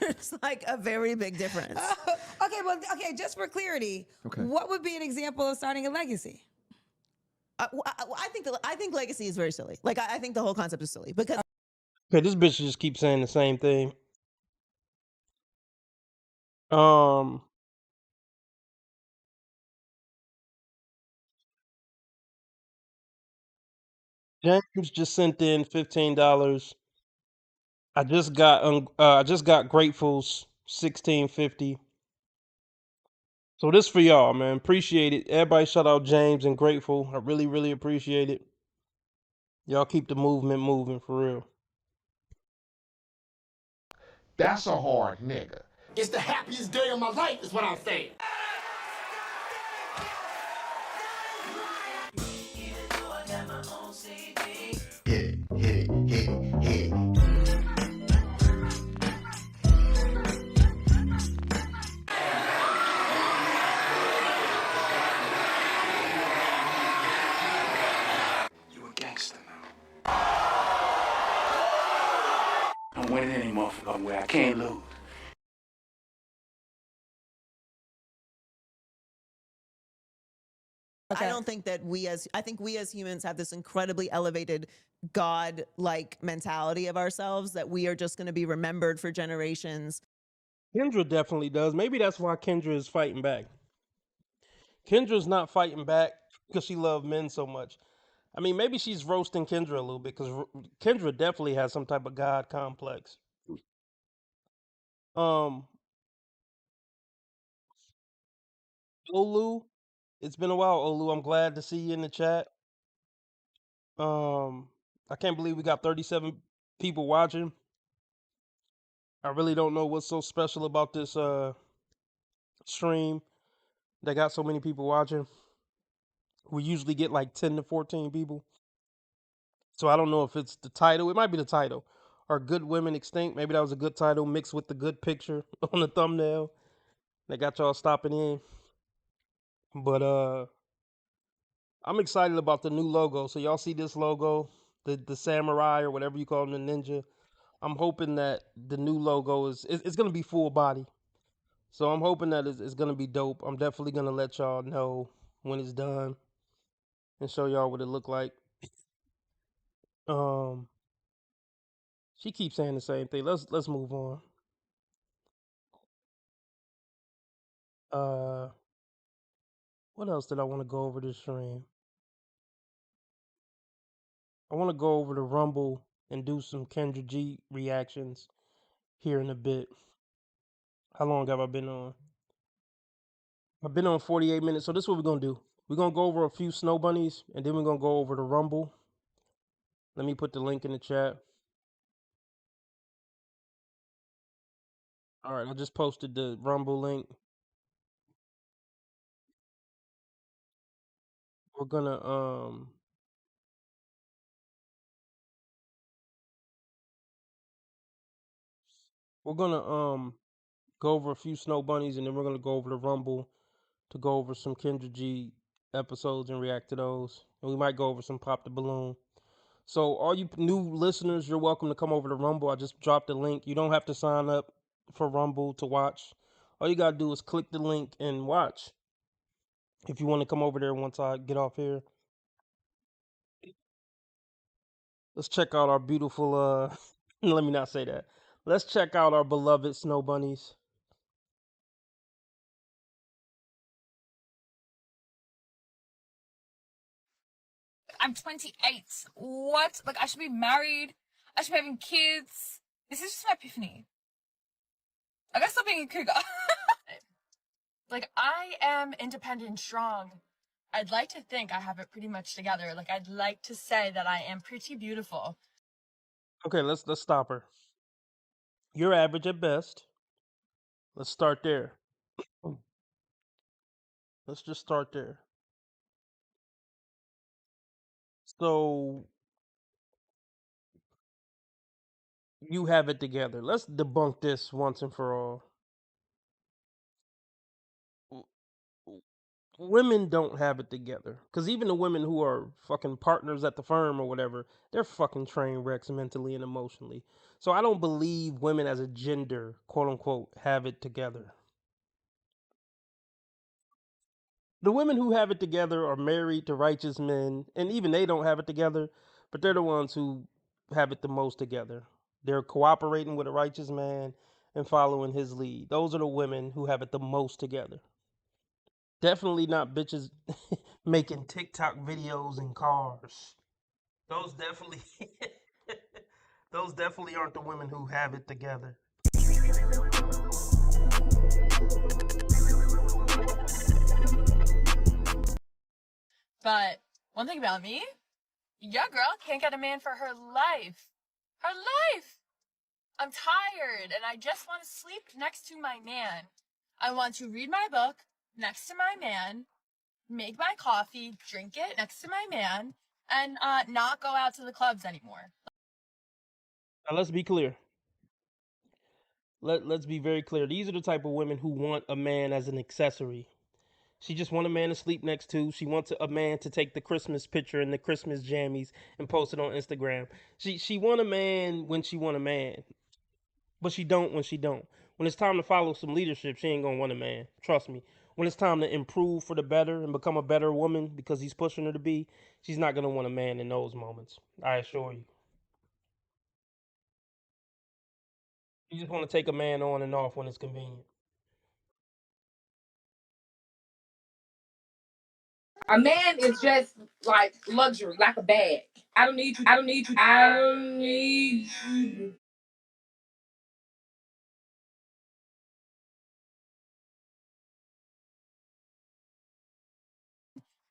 There's like a very big difference. Okay, just for clarity, what would be an example of starting a legacy? I think legacy is very silly. Like I think the whole concept is silly because. Okay, this bitch just keeps saying the same thing. James just sent in $15. I just got Grateful's $16.50. So this for y'all, man. Appreciate it. Everybody shout out James and Grateful. I really, really appreciate it. Y'all keep the movement moving for real. That's a hard nigga. It's the happiest day of my life, is what I'm saying. Hit it, hit it, hit it, hit it. You a gangster now. I'm winning any motherfucking way. I can't lose. I don't think that I think we as humans have this incredibly elevated God-like mentality of ourselves that we are just going to be remembered for generations. Kendra definitely does. Maybe that's why Kendra is fighting back. Kendra's not fighting back because she loved men so much. I mean, maybe she's roasting Kendra a little bit because Kendra definitely has some type of God complex. Um, Olu, it's been a while, Olu. I'm glad to see you in the chat. I can't believe we got 37 people watching. I really don't know what's so special about this stream. They got so many people watching. We usually get like 10 to 14 people. So I don't know if it's the title. It might be the title. Are Good Women Extinct? Maybe that was a good title mixed with the good picture on the thumbnail. They got y'all stopping in. But I'm excited about the new logo. So y'all see this logo, the samurai or whatever you call them, the ninja. I'm hoping that the new logo it's gonna be full body. So I'm hoping that it's gonna be dope. I'm definitely gonna let y'all know when it's done and show y'all what it look like. She keeps saying the same thing. Let's move on. What else did I want to go over this stream? I want to go over the Rumble and do some Kendra G reactions here in a bit. How long have I been on? I've been on 48 minutes. So this is what we're gonna do. We're gonna go over a few snow bunnies and then we're gonna go over the Rumble. Let me put the link in the chat. All right, I just posted the Rumble link. We're gonna go over a few snow bunnies and then we're gonna go over the Rumble to go over some Kendra G episodes and react to those. And we might go over some Pop the Balloon. So all you new listeners, you're welcome to come over to Rumble. I just dropped the link. You don't have to sign up for Rumble to watch. All you gotta do is click the link and watch. If you want to come over there once I get off here. Let's check out our beautiful let me not say that. Let's check out our beloved snow bunnies. I'm 28. What? Like, I should be married. I should be having kids. This is just my epiphany. I gotta stop being a cougar. Like, I am independent and strong. I'd like to think I have it pretty much together. Like, I'd like to say that I am pretty beautiful. Okay, let's stop her. You're average at best. Let's start there. Let's just start there. So you have it together. Let's debunk this once and for all. Women don't have it together. Because even the women who are fucking partners at the firm or whatever, they're fucking train wrecks mentally and emotionally. So I don't believe women as a gender, quote unquote, have it together. The women who have it together are married to righteous men, and even they don't have it together, but they're the ones who have it the most together. They're cooperating with a righteous man and following his lead. Those are the women who have it the most together. Definitely not bitches making TikTok videos in cars. Those definitely those definitely aren't the women who have it together. But one thing about me, your girl can't get a man for her life. Her life! I'm tired and I just want to sleep next to my man. I want to read my book next to my man, make my coffee, drink it next to my man, and not go out to the clubs anymore. Now let's be clear. Let's be very clear. These are the type of women who want a man as an accessory. She just want a man to sleep next to. She wants a man to take the Christmas picture and the Christmas jammies and post it on Instagram. She want a man when she want a man. But she don't when she don't. When it's time to follow some leadership, she ain't gonna want a man. Trust me. When it's time to improve for the better and become a better woman because he's pushing her to be, she's not gonna want a man in those moments. I assure you. You just want to take a man on and off when it's convenient. A man is just like luxury, like a bag. I don't need you. I don't need you. I don't need you.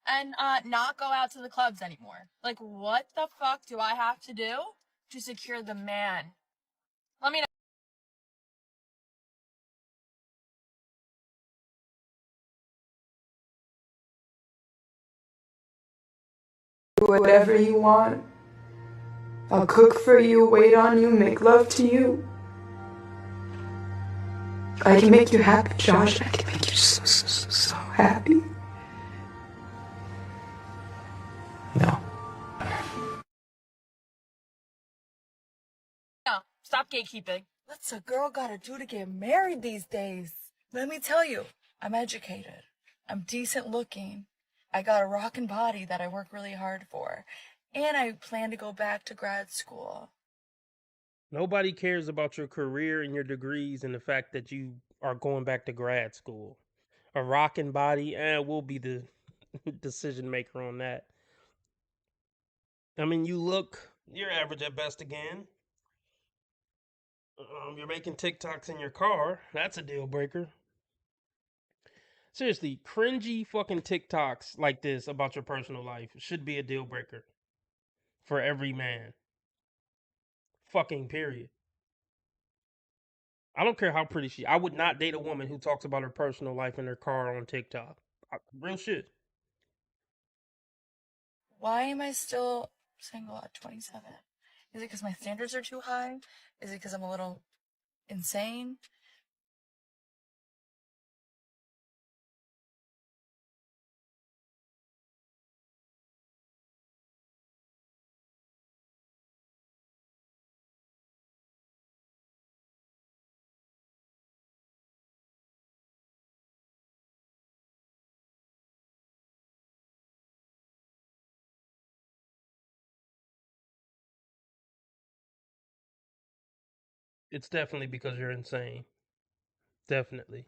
And not go out to the clubs anymore. Like, what the fuck do I have to do to secure the man? Let me know. Whatever you want. I'll cook for you, wait on you, make love to you. I can make you happy, Josh. I can make you so happy. No. No, stop gatekeeping. What's a girl gotta do to get married these days? Let me tell you, I'm educated. I'm decent looking. I got a rockin' body that I work really hard for. And I plan to go back to grad school. Nobody cares about your career and your degrees and the fact that you are going back to grad school. A rockin' body, we'll be the decision maker on that. I mean, you're average at best again. You're making TikToks in your car. That's a deal breaker. Seriously, cringy fucking TikToks like this about your personal life should be a deal breaker for every man. Fucking period. I don't care how pretty she. I would not date a woman who talks about her personal life in her car on TikTok. Real shit. Why am I still single at 27? Is it because my standards are too high? Is it because I'm a little insane? It's definitely because you're insane. Definitely.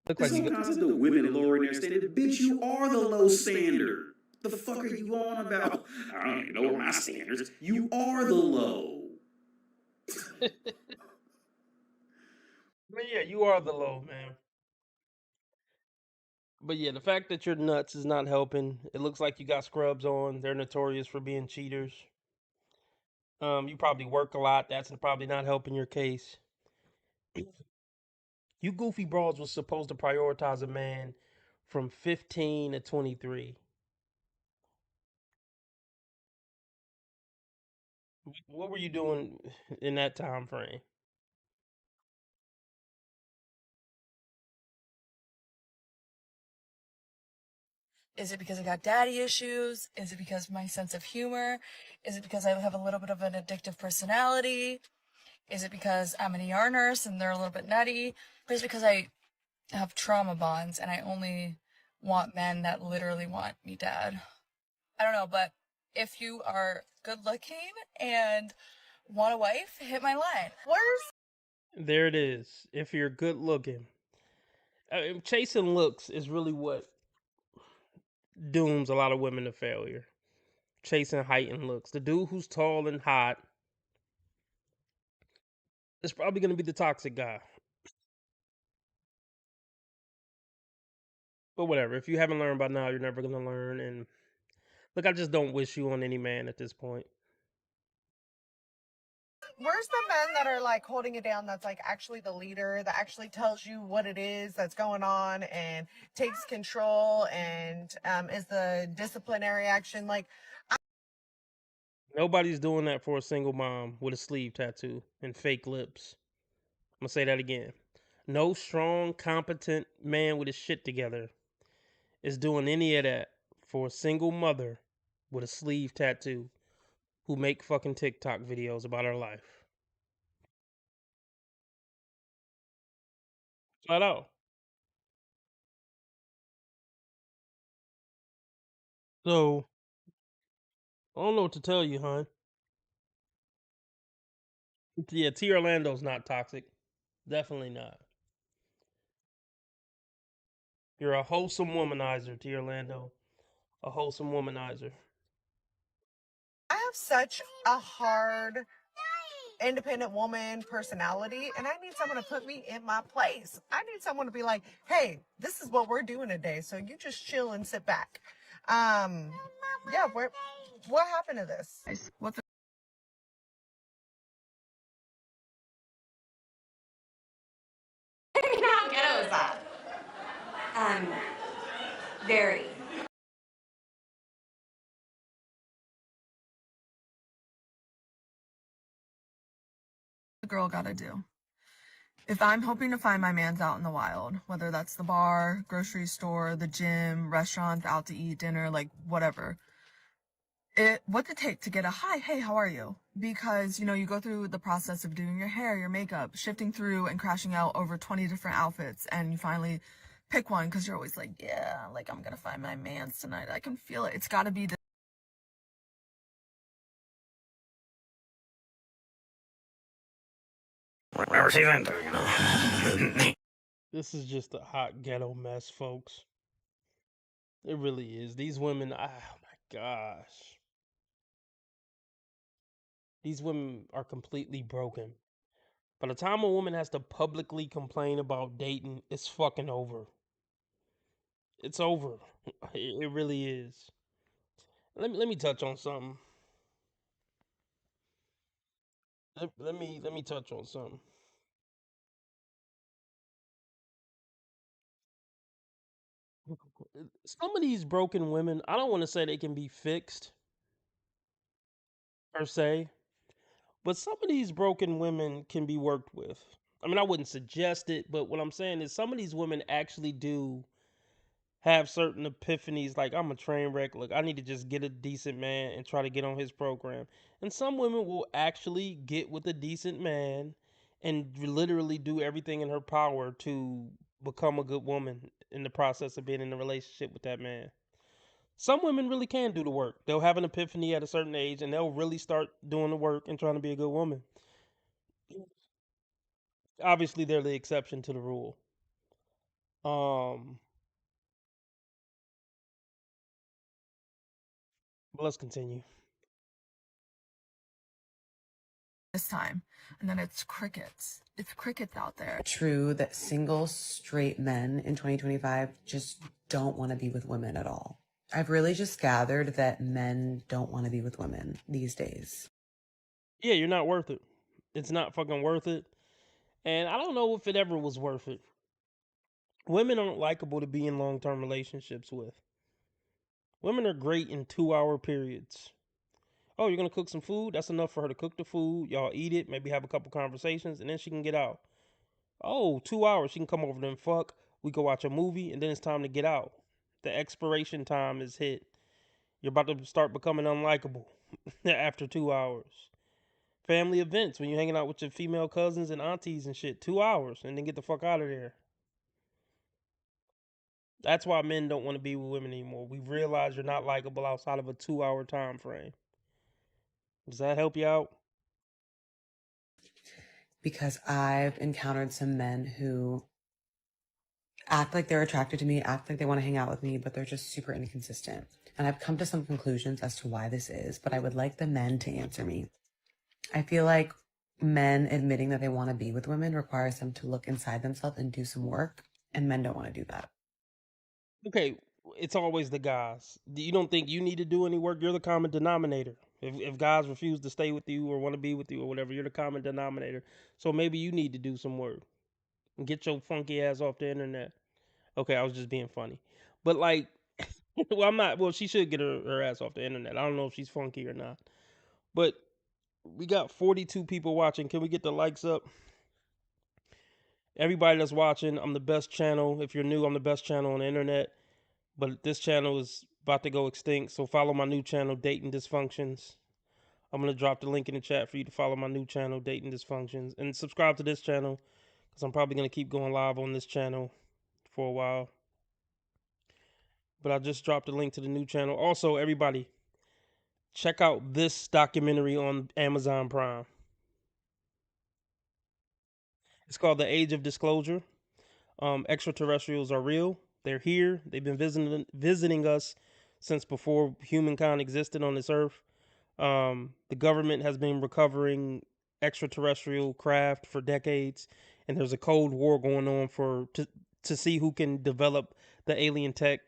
Look There's like all kinds of the women lowering their standard. Bitch, you are the low standard. The fuck are you on about? I don't even know my standards. You are the low. But yeah, you are the low, man. But yeah, the fact that you're nuts is not helping. It looks like you got scrubs on. They're notorious for being cheaters. You probably work a lot. That's probably not helping your case. You goofy broads was supposed to prioritize a man from 15 to 23. What were you doing in that time frame? Is it because I got daddy issues? Is it because of my sense of humor? Is it because I have a little bit of an addictive personality? Is it because I'm an ER nurse and they're a little bit nutty? Or is it because I have trauma bonds and I only want men that literally want me dead? I don't know, but if you are good looking and want a wife, hit my line. There it is. If you're good looking. Chasing looks is really what dooms a lot of women to failure. Chasing height and looks. The dude who's tall and hot is probably going to be the toxic guy. But whatever. If you haven't learned by now, you're never going to learn. And look, I just don't wish you on any man at this point. Where's the men that are like holding it down, that's like actually the leader, that actually tells you what it is that's going on and takes control and is the disciplinary action? Like, Nobody's doing that for a single mom with a sleeve tattoo and fake lips. I'm going to say that again. No strong, competent man with his shit together is doing any of that for a single mother with a sleeve tattoo who make fucking TikTok videos about her life. Flat out. So, I don't know what to tell you, hon. Yeah, T. Orlando's not toxic. Definitely not. You're a wholesome womanizer, T. Orlando. a wholesome womanizer. I have such a hard, independent woman personality, and I need someone to put me in my place. I need someone to be like, hey, this is what we're doing today, so you just chill and sit back. Yeah, what happened to this? What's How ghetto is that? Very. the girl gotta do? If I'm hoping to find my man's out in the wild, whether that's the bar, grocery store, the gym, restaurants, out to eat, dinner, like whatever, what's it take to get a hi, hey, how are you? Because, you know, you go through the process of doing your hair, your makeup, shifting through and crashing out over 20 different outfits, and you finally pick one because you're always like, yeah, like I'm gonna find my man's tonight. I can feel it. It's gotta be the This is just a hot ghetto mess, folks. It really is. These women, oh my gosh. These women are completely broken. By the time a woman has to publicly complain about dating, it's fucking over. It's over. It really is. Let me touch on something. Let me touch on something. Some of these broken women, I don't want to say they can be fixed per se, but some of these broken women can be worked with. I mean, I wouldn't suggest it, but what I'm saying is some of these women actually do have certain epiphanies like, I'm a train wreck. Look, I need to just get a decent man and try to get on his program. And some women will actually get with a decent man and literally do everything in her power to become a good woman in the process of being in a relationship with that man. Some women really can do the work. They'll have an epiphany at a certain age and they'll really start doing the work and trying to be a good woman. Obviously, they're the exception to the rule. But let's continue. this time, and then it's crickets. It's crickets out there. True that single straight men in 2025 just don't want to be with women at all. I've really just gathered that men don't want to be with women these days. Yeah, you're not worth it. It's not fucking worth it. And I don't know if it ever was worth it. Women aren't likable to be in long-term relationships with. Women are great in 2-hour periods. Oh, you're going to cook some food? That's enough for her to cook the food. Y'all eat it, maybe have a couple conversations, and then she can get out. Oh, 2 hours. She can come over and fuck. We go watch a movie, and then it's time to get out. The expiration time is hit. You're about to start becoming unlikable after 2 hours. Family events, when you're hanging out with your female cousins and aunties and shit, 2 hours, and then get the fuck out of there. That's why men don't want to be with women anymore. We've realized you're not likable outside of a 2-hour time frame. Does that help you out? Because I've encountered some men who act like they're attracted to me, act like they want to hang out with me, but they're just super inconsistent. And I've come to some conclusions as to why this is, but I would like the men to answer me. I feel like men admitting that they want to be with women requires them to look inside themselves and do some work, and men don't want to do that. Okay, it's always the guys. You don't think you need to do any work? You're the common denominator. If guys refuse to stay with you or want to be with you or whatever, you're the common denominator. So maybe you need to do some work and get your funky ass off the internet. Okay, I was just being funny. But like, well, I'm not. Well, she should get her ass off the internet. I don't know if she's funky or not. But we got 42 people watching. Can we get the likes up? Everybody that's watching, I'm the best channel. If you're new, I'm the best channel on the internet. But this channel is about to go extinct. So follow my new channel, Dating Dysfunctions. I'm going to drop the link in the chat for you to follow my new channel, Dating Dysfunctions. And subscribe to this channel, because I'm probably going to keep going live on this channel for a while. But I just dropped a link to the new channel. Also, everybody, check out this documentary on Amazon Prime. It's called The Age of Disclosure. Extraterrestrials are real. They're here. They've been visiting us since before humankind existed on this earth. The government has been recovering extraterrestrial craft for decades, and there's a cold war going on to see who can develop the alien tech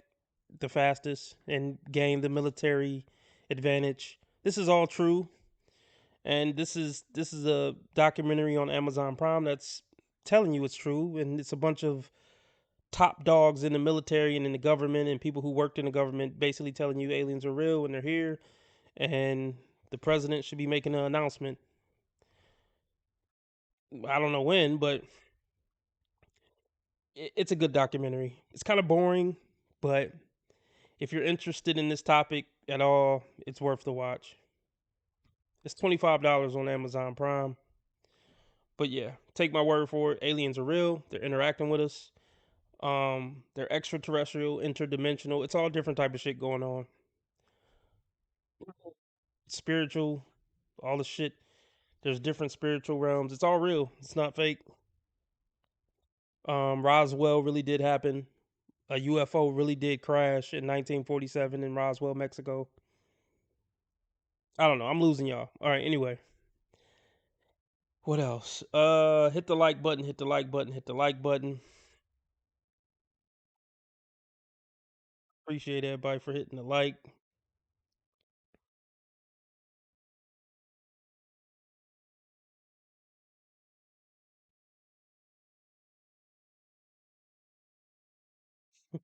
the fastest and gain the military advantage. This is all true, and this is a documentary on Amazon Prime that's telling you it's true, and it's a bunch of top dogs in the military and in the government and people who worked in the government basically telling you aliens are real and they're here, and the president should be making an announcement. I don't know when, but it's a good documentary. It's kind of boring, but if you're interested in this topic at all, it's worth the watch. It's $25 on Amazon Prime. But yeah, take my word for it. Aliens are real. They're interacting with us. They're extraterrestrial, interdimensional. It's all different type of shit going on. Spiritual, all the shit. There's different spiritual realms. It's all real. It's not fake. Roswell really did happen. A UFO really did crash in 1947 in Roswell, Mexico. I don't know. I'm losing y'all. All right. Anyway, what else? Hit the like button. Hit the like button. Hit the like button. Appreciate everybody for hitting the like.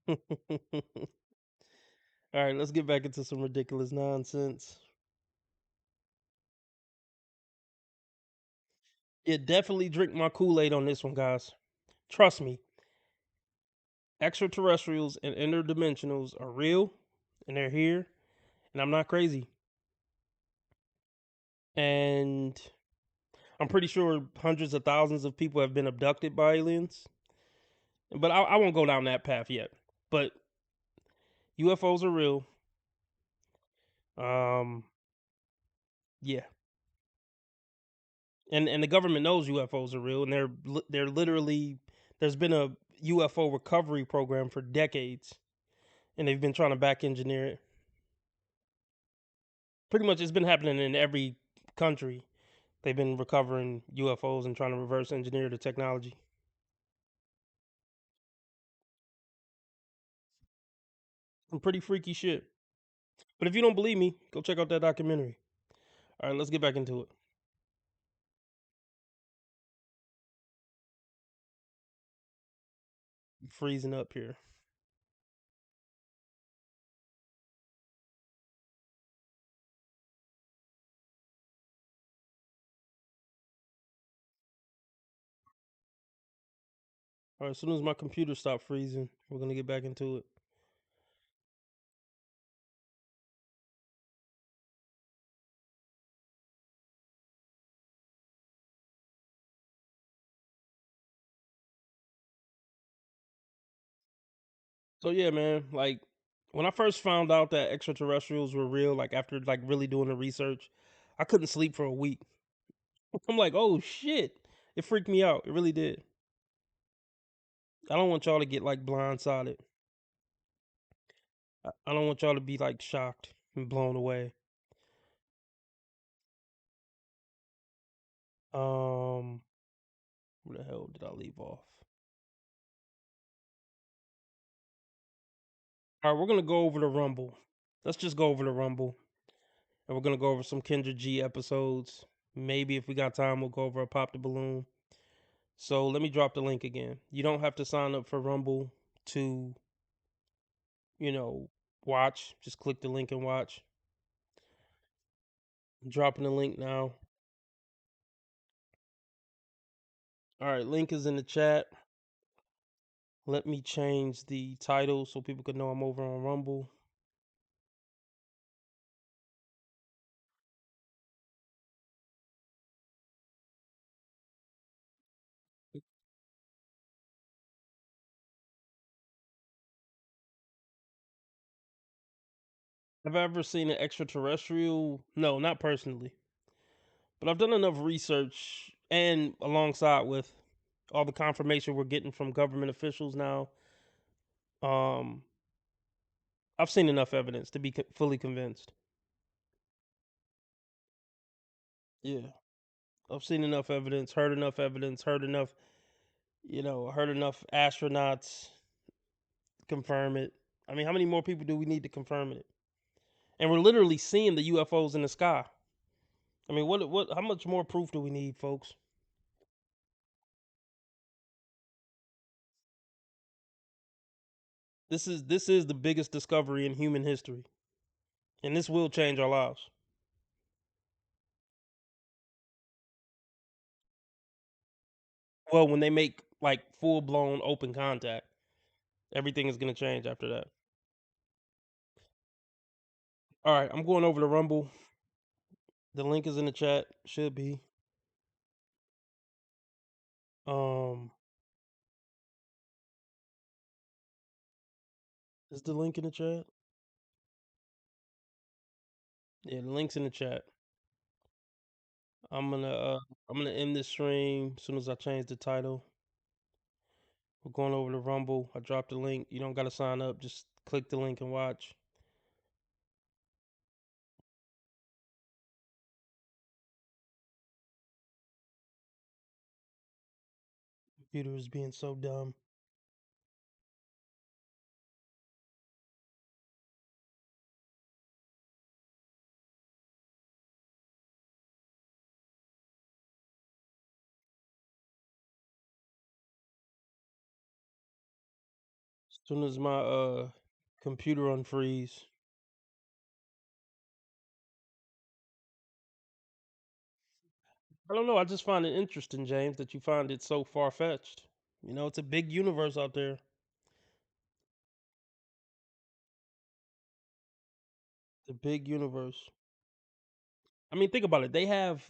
All right, let's get back into some ridiculous nonsense. Yeah, definitely drink my Kool-Aid on this one, guys. Trust me. Extraterrestrials and interdimensionals are real, and they're here, and I'm not crazy. And I'm pretty sure hundreds of thousands of people have been abducted by aliens. But I won't go down that path yet. But UFOs are real. Yeah. And the government knows UFOs are real, and they're literally, there's been a UFO recovery program for decades, and they've been trying to back engineer it. Pretty much, it's been happening in every country. They've been recovering UFOs and trying to reverse engineer the technology. Some pretty freaky shit. But if you don't believe me, go check out that documentary. All right, let's get back into it. I'm freezing up here. All right, as soon as my computer stops freezing, we're going to get back into it. So yeah, man, like when I first found out that extraterrestrials were real, like after like really doing the research, I couldn't sleep for a week. I'm like, oh shit. It freaked me out. It really did. I don't want y'all to get like blindsided. I don't want y'all to be like shocked and blown away. Where the hell did I leave off? All right, we're gonna go over the Rumble. Let's just go over the Rumble, and we're gonna go over some Kendra G episodes. Maybe if we got time, we'll go over a Pop the Balloon. So let me drop the link again. You don't have to sign up for Rumble to, watch. Just click the link and watch. I'm dropping the link now. All right, link is in the chat. Let me change the title so people can know I'm over on Rumble. Have I ever seen an extraterrestrial? No, not personally. But I've done enough research, and alongside with all the confirmation we're getting from government officials now, I've seen enough evidence to be fully convinced. Yeah. I've seen enough evidence, heard enough astronauts confirm it. I mean, how many more people do we need to confirm it? And we're literally seeing the UFOs in the sky. I mean, how much more proof do we need, folks? This is the biggest discovery in human history. And this will change our lives. Well, when they make like full-blown open contact, everything is going to change after that. All right, I'm going over to Rumble. The link is in the chat. Should be. Is the link in the chat? Yeah, the link's in the chat. I'm gonna end this stream as soon as I change the title. We're going over to Rumble. I dropped the link. You don't gotta sign up. Just click the link and watch. Computer is being so dumb. As soon as my computer unfreeze. I don't know. I just find it interesting, James, that you find it so far-fetched. You know, it's a big universe out there. It's a big universe. I mean, think about it. They have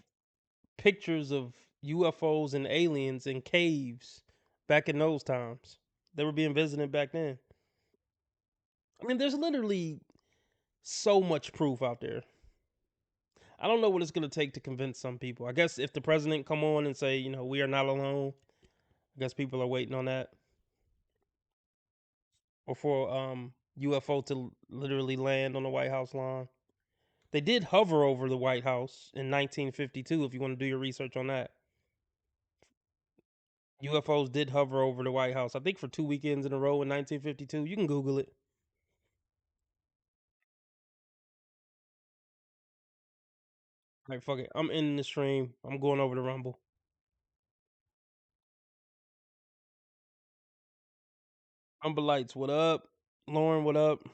pictures of UFOs and aliens in caves back in those times. They were being visited back then. I mean, there's literally so much proof out there. I don't know what it's going to take to convince some people. I guess if the president come on and say, we are not alone, I guess people are waiting on that. Or for UFO to literally land on the White House lawn. They did hover over the White House in 1952, if you want to do your research on that. UFOs did hover over the White House, I think for 2 weekends in a row in 1952. You can Google it. All right, fuck it. I'm ending the stream. I'm going over to Rumble. Rumble Lights, what up? Lauren, what up?